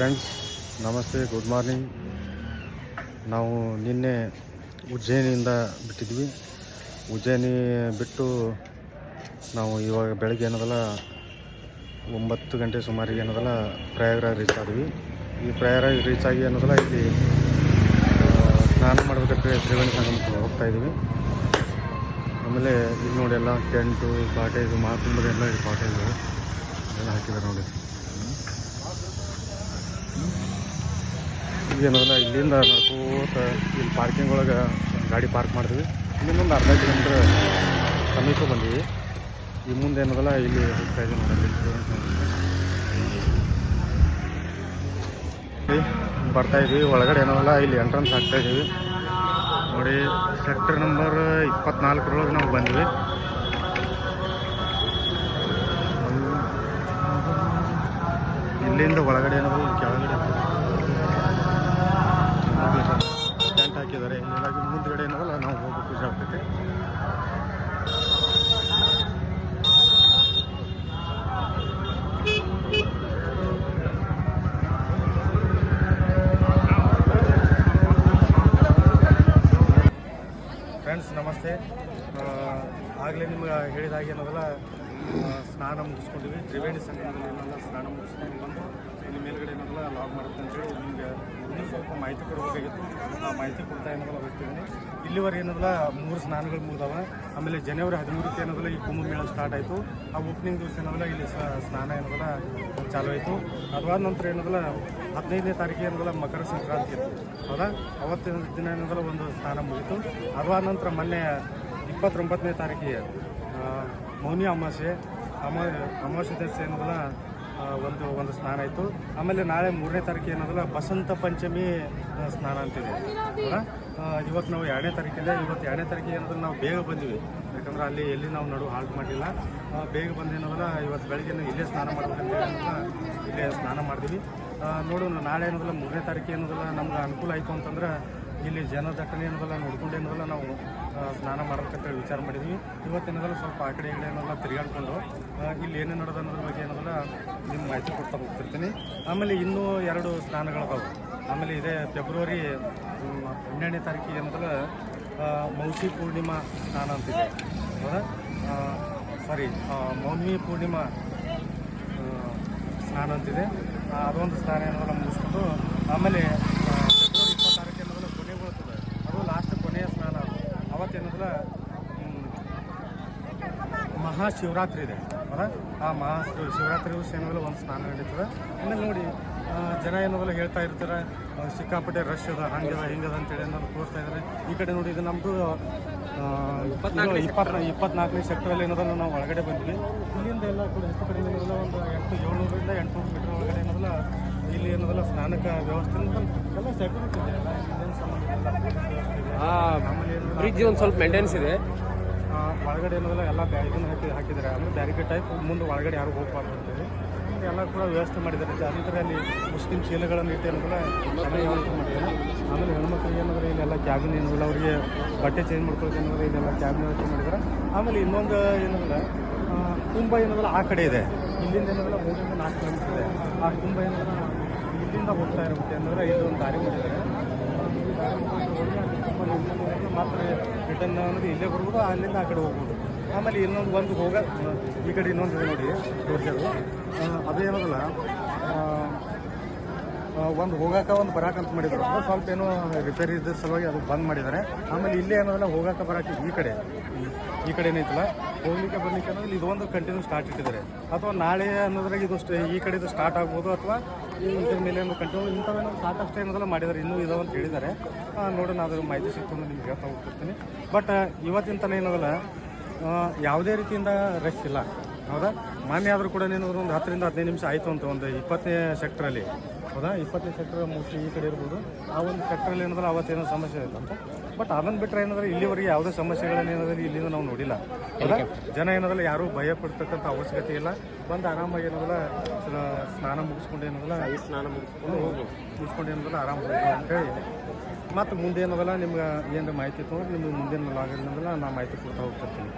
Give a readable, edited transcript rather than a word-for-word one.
Friends, ನಮಸ್ತೆ, good morning. ನಾವು ನಿನ್ನೆ ಉಜ್ಜಯಿನಿಯಿಂದ ಬಿಟ್ಟಿದ್ವಿ. ಉಜ್ಜಯಿನಿ ಬಿಟ್ಟು ನಾವು ಇವಾಗ ಬೆಳಗ್ಗೆ ಏನದಲ್ಲ 9 ಗಂಟೆ ಸುಮಾರಿಗೆ ಏನದಲ್ಲ ಪ್ರಯಾಗ್ರಾಜ್ ರೀಚ್ ಆದ್ವಿ. ಈ ಪ್ರಯಾಗ್ರಾಜ್ ರೀಚ್ ಆಗಿ ಏನದಲ್ಲ ಇಲ್ಲಿ ಸ್ನಾನ ಮಾಡಬೇಕಾದ್ರೆ ತ್ರಿವೇಣಿ ಸಂಗಮಕ್ಕೆ ಹೋಗ್ತಾಯಿದ್ವಿ. ಆಮೇಲೆ ಇಲ್ಲಿ ನೋಡಿ ಎಲ್ಲ ಟೆಂಟು, ಪಾಟೆ, ಇದು ಮಹಾಕುಂಭದ ಎಲ್ಲ ಇದು ಪಾಟೆಗಳು ಎಲ್ಲ ಹಾಕಿದ್ದಾರೆ ನೋಡಿ. ಏನದಲ್ಲ ಇಲ್ಲಿಂದ ನಡ್ಕೋತ ಇಲ್ಲಿ ಪಾರ್ಕಿಂಗ್ ಒಳಗೆ ಗಾಡಿ ಪಾರ್ಕ್ ಮಾಡಿದ್ವಿ. ಇಲ್ಲಿಂದೊಂದು ಅರ್ಧ ಕಿಲೋಮೀಟ್ರ್ ಸಮೀಪ ಬಂದೀವಿ. ಈ ಮುಂದೆ ಏನದಲ್ಲ ಇಲ್ಲಿ ಹೋಗ್ತಾ ಇದ್ದೀವಿ ನೋಡಿ. ಬರ್ತಾ ಇದ್ವಿ ಒಳಗಡೆ ಏನದಲ್ಲ ಇಲ್ಲಿ ಎಂಟ್ರೆನ್ಸ್ ಆಗ್ತಾ ಇದ್ದೀವಿ ನೋಡಿ. ಸೆಕ್ಟರ್ ನಂಬರ್ 24 ನಾವು ಬಂದ್ವಿ. ಇಲ್ಲಿಂದ ಒಳಗಡೆ ಏನದು ಕೆಳಗಡೆ ಟೆಂಟ್ ಹಾಕಿದ್ದಾರೆ. ಹೀಗಾಗಿ ಮುಂದ್ಗಡೆ ಏನದಲ್ಲ ನಾವು ಹೋಗಿ ಪೂಜೆ ಆಗ್ತೈತೆ. ಫ್ರೆಂಡ್ಸ್ ನಮಸ್ತೆ. ಆಗಲೇ ನಿಮ್ಗೆ ಹೇಳಿದಾಗೆ ಏನದಲ್ಲ ಸ್ನಾನ ಮುಗಿಸ್ಕೊಂಡಿವಿ. ತ್ರಿವೇಣಿ ಸಂಗಮದಲ್ಲಿ ಏನೆಲ್ಲ ಸ್ನಾನ ಮುಗಿಸ್ಕೊಂಡು ಬಂದು ಇಲ್ಲಿ ಮೇಲ್ಗಡೆ ಏನದಲ್ಲ ಲಾಗ್ ಮಾಡುತ್ತೆ ಅಂತೇಳಿ ನಿಮಗೆ ಇನ್ನೂ ಸ್ವಲ್ಪ ಮಾಹಿತಿ ಕೊಡಬೇಕಾಗಿತ್ತು. ಆ ಮಾಹಿತಿ ಕೊಡ್ತಾ ಏನದಲ್ಲ ಹೋಗ್ತಿದ್ದೀನಿ. ಇಲ್ಲಿವರೆಗೆ ಏನದಲ್ಲ 3 ಸ್ನಾನಗಳು ಮುಗಿದವ. ಆಮೇಲೆ ಜನವರಿ 13ಕ್ಕೆ ಏನದಲ್ಲ ಈ ಕುಂಭಮೇಳ ಸ್ಟಾರ್ಟ್ ಆಯಿತು. ಆ ಓಪನಿಂಗ್ ದಿವಸ ಏನದಲ್ಲ ಇಲ್ಲಿ ಸ್ನಾನ ಏನದಲ್ಲ ಚಾಲು ಆಯಿತು. ಅದಾದ ನಂತರ ಏನದಲ್ಲ 15ನೇ ತಾರೀಕು ಏನದಲ್ಲ ಮಕರ ಸಂಕ್ರಾಂತಿ ಇತ್ತು, ಹೌದಾ? ಅವತ್ತಿನ ದಿನ ಏನದಲ್ಲ ಒಂದು ಸ್ನಾನ ಮುಗೀತು. ಅದಾದ ನಂತರ ಮೊನ್ನೆ 29ನೇ ತಾರೀಕಿಗೆ ಮೌನಿ ಅಮಾವಾಸ್ಯೆ ದಿವಸ ಏನದಲ್ಲ ಒಂದು ಸ್ನಾನ ಆಯಿತು. ಆಮೇಲೆ ನಾಳೆ 3ನೇ ತಾರೀಕು ಏನದಲ್ಲ ಬಸಂತ ಪಂಚಮಿ ಸ್ನಾನ ಅಂತಿದೆ, ಹೌದಾ? ಇವತ್ತು ನಾವು 2ನೇ ತಾರೀಕಿದೆ. ಇವತ್ತು 2ನೇ ತಾರೀಕಿಗೆ ಏನಂದ್ರೆ ನಾವು ಬೇಗ ಬಂದಿವಿ. ಯಾಕಂದ್ರೆ ಅಲ್ಲಿ ಎಲ್ಲಿ ನಾವು ನಡು ಹಾಲ್ಟ್ ಮಾಡಿಲ್ಲ. ಬೇಗ ಬಂದೇನದಲ್ಲ ಇವತ್ತು ಬೆಳಗ್ಗೆ ಇಲ್ಲೇ ಸ್ನಾನ ಮಾಡ್ಬೇಕಂತ ಇಲ್ಲೇ ಸ್ನಾನ ಮಾಡ್ತೀವಿ. ನೋಡೋಣ ನಾಳೆ ಏನದಲ್ಲ 3ನೇ ತಾರೀಕು ಏನದಲ್ಲ ನಮ್ಗೆ ಅನುಕೂಲ ಆಯಿತು ಅಂತಂದ್ರೆ ಇಲ್ಲಿ ಜನ ದಟ್ಟಣೆ ಏನದಲ್ಲ ನೋಡ್ಕೊಂಡು ಏನದಲ್ಲ ನಾವು ಸ್ನಾನ ಮಾಡ್ಬೇಕಂತೇಳಿ ವಿಚಾರ ಮಾಡಿದ್ವಿ. ಇವತ್ತೇನದಲ್ಲ ಸ್ವಲ್ಪ ಆ ಕಡೆ ಏನದಲ್ಲ ತಿರುಗಾಡ್ಕೊಂಡು ಇಲ್ಲಿ ಏನೇನು ನಡೆದ ಅನ್ನೋದ್ರ ಬಗ್ಗೆ ಏನದಲ್ಲ ನಿಮ್ಮ ಮಾಹಿತಿ ಕೊಡ್ತಾ ಹೋಗ್ತಿರ್ತೀನಿ. ಆಮೇಲೆ ಇನ್ನೂ 2 ಸ್ನಾನಗಳದಾವೆ. ಆಮೇಲೆ ಇದೇ ಫೆಬ್ರವರಿ 12ನೇ ತಾರೀಕಿಗೆ ಏನದಲ್ಲ ಮೌಸಿ ಪೂರ್ಣಿಮಾ ಸ್ನಾನ ಅಂತಿದೆ, ಹೌದಾ? ಮೌನಿ ಪೂರ್ಣಿಮಾ ಸ್ನಾನ ಅಂತಿದೆ. ಅದೊಂದು ಸ್ನಾನ ಏನದಲ್ಲ ಮುಗಿಸ್ಕೊಂಡು ಆಮೇಲೆ ಫೆಬ್ರವರಿ 26ಕ್ಕೆ ಏನದಲ್ಲ ಕೊನೆಗೆ ಬರ್ತದೆ. ಅದು ಲಾಸ್ಟ್ ಕೊನೆಯ ಸ್ನಾನ. ಅದು ಅವತ್ತೇನದಲ್ಲ ಮಹಾಶಿವರಾತ್ರಿ ಇದೆ, ಹೌದಾ? ಆ ಮಹಾಶಿವರಾತ್ರಿ ದಿವಸ ಏನದಲ್ಲ ಒಂದು ಸ್ನಾನ ನಡೀತದೆ. ಆಮೇಲೆ ನೋಡಿ ಜನ ಏನದಲ್ಲ ಹೇಳ್ತಾ ಇರ್ತಾರೆ ಸಿಕ್ಕಾಪಟ್ಟೆ ರಶ್ ಅದ, ಹಂಗದ ಹಿಂಗದ ಅಂತೇಳಿ ಏನಾದ್ರು ತೋರಿಸ್ತಾ ಇದ್ದಾರೆ. ಈ ಕಡೆ ನೋಡಿ ಇದು ನಮ್ಮದು 24ನೇ ಸೆಕ್ಟರಲ್ಲಿ ಏನದಲ್ಲ ನಾವು ಒಳಗಡೆ ಬಂದ್ವಿ. ಇಲ್ಲಿಂದ ಎಲ್ಲ ಕೂಡ ಹೆಚ್ಚು ಕಡಿಮೆ ಏನದಲ್ಲ ಒಂದು 700ರಿಂದ 800 ಮೀಟರ್ ಒಳಗಡೆ ಏನದಲ್ಲ ಇಲ್ಲಿ ಏನದಲ್ಲ ಸ್ನಾನಕ್ಕೆ ವ್ಯವಸ್ಥೆ ಎಲ್ಲ ಸೆಕ್ಯೂರಿಟಿ ಇದೆ. ಇನ್ನೇನು ಸಂಬಂಧ ಇಲ್ಲ. ಆಮೇಲೆ ಬ್ರಿಡ್ಜ್ ಒಂದು ಸ್ವಲ್ಪ ಮೇಂಟೆನೆನ್ಸ್ ಇದೆ. ಒಳಗಡೆ ಏನದಲ್ಲ ಎಲ್ಲ ಇದನ್ನು ಹಾಕಿದ್ದಾರೆ. ಅಂದರೆ ಬ್ಯಾರಿಕೇಡ್ ಟೈಪ್ ಮುಂದೆ ಒಳಗಡೆ ಯಾರು ಹೋಗ್ಬಾರ್ದು ಅಂತೇಳಿ ಎಲ್ಲ ಕೂಡ ವ್ಯವಸ್ಥೆ ಮಾಡಿದ್ದಾರೆ. ನಂತರ ಅಲ್ಲಿ ಮುಸ್ಲಿಂ ಶೀಲೆಗಳನ್ನು ಇಟ್ಟು ಏನದಲ್ಲ ಚೆನ್ನಾಗಿ ವ್ಯವಸ್ಥೆ ಮಾಡಿದ್ದಾರೆ. ಆಮೇಲೆ ಹೆಣ್ಮಕ್ಳಿಗೆ ಏನಂದ್ರೆ ಇಲ್ಲೆಲ್ಲ ಕ್ಯಾಬಿನ್ ಏನದಲ್ಲ ಅವರಿಗೆ ಬಟ್ಟೆ ಚೇಂಜ್ ಮಾಡ್ಕೊಳ್ಳೋಕೆ ಏನಂದ್ರೆ ಇಲ್ಲೆಲ್ಲ ಕ್ಯಾಬಿನ್ ವ್ಯವಸ್ಥೆ ಮಾಡಿದ್ದಾರೆ. ಆಮೇಲೆ ಇನ್ನೊಂದು ಏನದಲ್ಲ ಕುಂಭ ಏನದಲ್ಲ ಆ ಕಡೆ ಇದೆ. ಇಲ್ಲಿಂದ ಏನದಲ್ಲ 3-4 ಕಿಲೋಮೀಟರ್ ಇದೆ. ಆ ಕುಂಭ ಏನದಲ್ಲ ಇಲ್ಲಿಂದ ಹೋಗ್ತಾ ಇರುತ್ತೆ ಅಂದರೆ ಇಲ್ಲೊಂದು ದಾರಿ ಮಾಡಿದ್ದಾರೆ. ಮಾತ್ರ ರಿಟರ್ನ್ ಅನ್ನೋದು ಇಲ್ಲೇ ಬರ್ಬೋದು, ಅಲ್ಲಿಂದ ಆ ಕಡೆ ಹೋಗ್ಬೋದು. ಆಮೇಲೆ ಇನ್ನೊಂದು ಈ ಕಡೆ ಇನ್ನೊಂದು ಇದೆ ನೋಡಿ ತೋರಿಸೋದು. ಅದೇನೋದಲ್ಲ ಒಂದು ಹೋಗಾಕ ಒಂದು ಬರಾಕಂತ ಮಾಡಿದ್ರು. ಅದು ಸ್ವಲ್ಪ ಏನೋ ರಿಪೇರಿ ಇದ್ದ ಸಲುವಾಗಿ ಅದು ಬಂದ್ ಮಾಡಿದ್ದಾರೆ. ಆಮೇಲೆ ಇಲ್ಲೇ ಏನೋದಲ್ಲ ಹೋಗಾಕ ಬರಾಕ ಈ ಕಡೆ ಏನೈತಲ್ಲ ಹೋಗ್ಲಿಕ್ಕೆ ಬರ್ಲಿಕ್ಕೆ ಅನ್ನೋದು ಇದೊಂದು ಕಂಟಿನ್ಯೂ ಸ್ಟಾರ್ಟ್ ಇಟ್ಟಿದ್ದಾರೆ. ಅಥವಾ ನಾಳೆ ಅನ್ನೋದ್ರಾಗ ಇದು ಈ ಕಡೆದು ಸ್ಟಾರ್ಟ್ ಆಗ್ಬೋದು, ಅಥವಾ ಇದ್ರ ಮೇಲೆ ಒಂದು ಕಂಟಿನ್ಯೂ ಇಂಥವೇನೋ ಸಾಕಷ್ಟು ಏನದಲ್ಲ ಮಾಡಿದ್ದಾರೆ. ಇನ್ನೂ ಇದಾವೆ ಅಂತ ಹೇಳಿದ್ದಾರೆ. ನೋಡೋಣ, ಅದ್ರ ಮಾಹಿತಿ ಸಿಕ್ತು ನಿಮ್ಗೆ ಹೇಳ್ತಾ ಹೋಗ್ತಿರ್ತೀನಿ. ಬಟ್ ಇವತ್ತಿನ ತನಕ ಏನದಲ್ಲ ಯಾವುದೇ ರೀತಿಯಿಂದ ರಶ್ ಇಲ್ಲ, ಹೌದಾ? ಮಾನ್ಯ ಆದರೂ ಕೂಡ ಏನಾದರೂ ಒಂದು 10ರಿಂದ 15 ನಿಮಿಷ ಆಯಿತು ಅಂತ ಒಂದು 20ನೇ ಸೆಕ್ಟ್ರಲ್ಲಿ, ಹೌದಾ? 20ನೇ ಸೆಕ್ಟರ್ ಮೋಸ್ಟ್ಲಿ ಈ ಕಡೆ ಇರ್ಬೋದು. ಆ ಒಂದು ಸೆಕ್ಟ್ರಲ್ಲಿ ಏನಂದ್ರೆ ಅವತ್ತೇನೋ ಸಮಸ್ಯೆ ಆಯ್ತಂತ. ಬಟ್ ಅದನ್ನು ಬಿಟ್ಟರೆ ಏನಂದ್ರೆ ಇಲ್ಲಿವರೆಗೆ ಯಾವುದೇ ಸಮಸ್ಯೆಗಳನ್ನ ಏನಾದ್ರೆ ಇಲ್ಲಿಂದ ನಾವು ನೋಡಿಲ್ಲ, ಹೌದಾ? ಜನ ಏನದಲ್ಲ ಯಾರೂ ಭಯ ಪಡ್ತಕ್ಕಂಥ ಅವಶ್ಯಕತೆ ಇಲ್ಲ. ಬಂದು ಆರಾಮಾಗಿ ಏನದಲ್ಲ ಸ್ನಾನ ಮುಗಿಸ್ಕೊಂಡು ಏನದಲ್ಲ ಮುಗಿಸ್ಕೊಂಡು ಏನದಲ್ಲ ಆರಾಮ ಹೋಗ್ಬೋದು ಅಂತೇಳಿ. ಮತ್ತು ಮುಂದೆ ಏನದಲ್ಲ ನಿಮ್ಗೆ ಏನು ಮಾಹಿತಿ ತೊಗೊಂಡು ನಿಮ್ಗೆ ಮುಂದಿನ ಲಾಗಲ್ಲಿ ಏನದಲ್ಲ ನಾನು ಮಾಹಿತಿ ಕೊಡ್ತಾ ಹೋಗ್ತಿರ್ತೀನಿ.